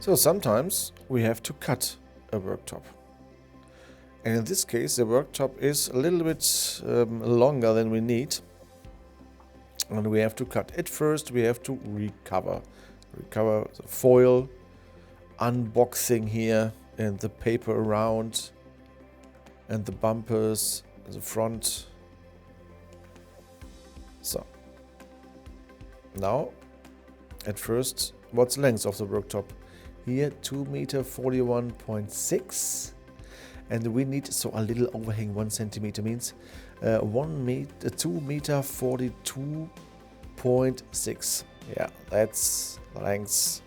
So sometimes we have to cut a worktop. And in this case, the worktop is a little bit longer than we need. And we have to cut it first. We have to recover the foil, unboxing here, and the paper around, and the bumpers, the front. So now, at first, what's the length of the worktop? Here, 2 meter 41.6, and we need, so a little overhang, 1 centimeter means 2 meter 42.6. Yeah, that's the length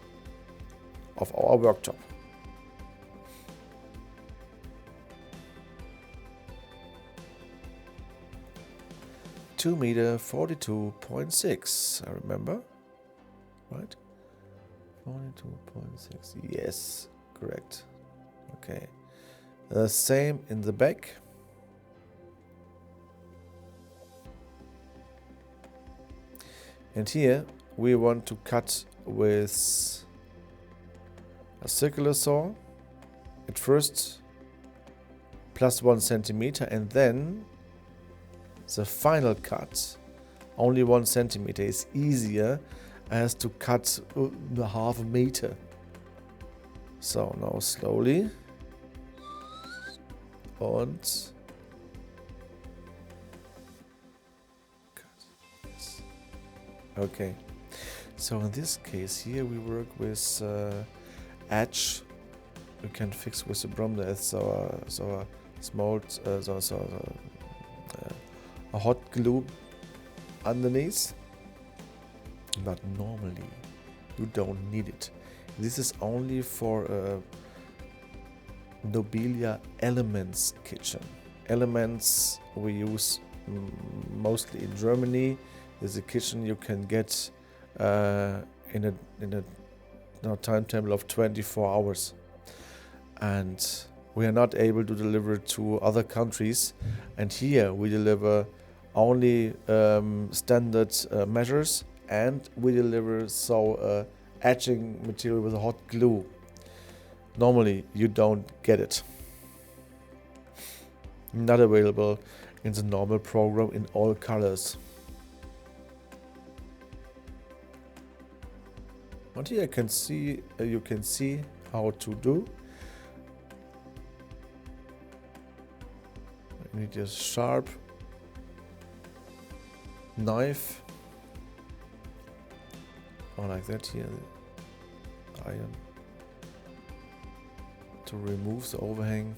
of our worktop. (2 meter 42.6), I remember, right? 42.6, yes, correct. Okay, the same in the back. And here we want to cut with a circular saw at first, plus 1 centimeter, and then the final cut, only 1 centimeter, is easier as to cut the half a meter. So now slowly, and cut. Yes. Okay, so in this case here we work with edge. We can fix with the Bromde, so a small a hot glue underneath, but normally you don't need it. This is only for Nobilia Elements kitchen. Elements we use mostly in Germany. Is a kitchen you can get in a timetable of 24 hours, and we are not able to deliver to other countries. And here we deliver only standard measures, and we deliver etching material with a hot glue. Normally you don't get it. Not available in the normal program in all colors. And here you can see how to do. You need a sharp knife, or like that here, the iron, to remove the overhang.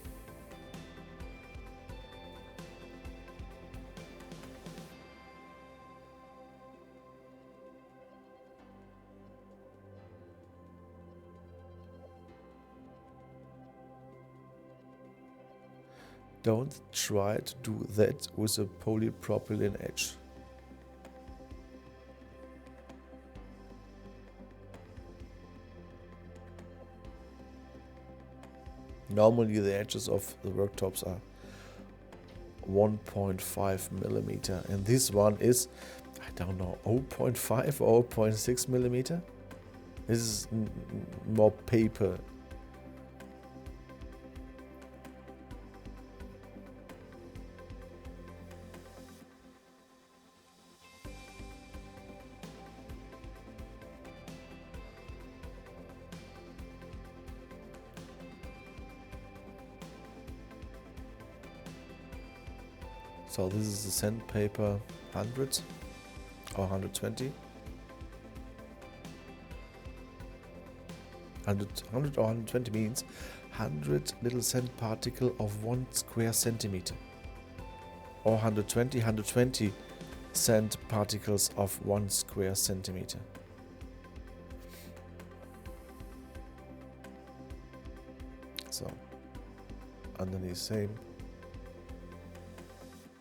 Don't try to do that with a polypropylene edge. Normally the edges of the worktops are 1.5 millimeter, and this one is, I don't know, 0.5 or 0.6 millimeter. This is more paper. So this is the sandpaper 100 or 120. 100 or 120 means 100 little sand particle of 1 square centimeter. Or 120 sand particles of 1 square centimeter. So underneath same.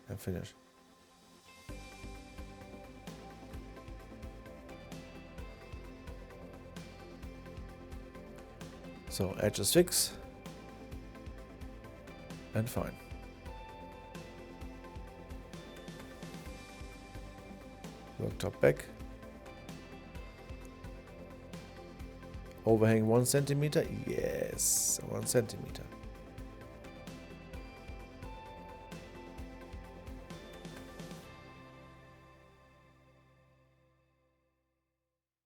And finish. So edges fix and fine. Worktop back. Overhang 1 centimeter? Yes, 1 centimeter.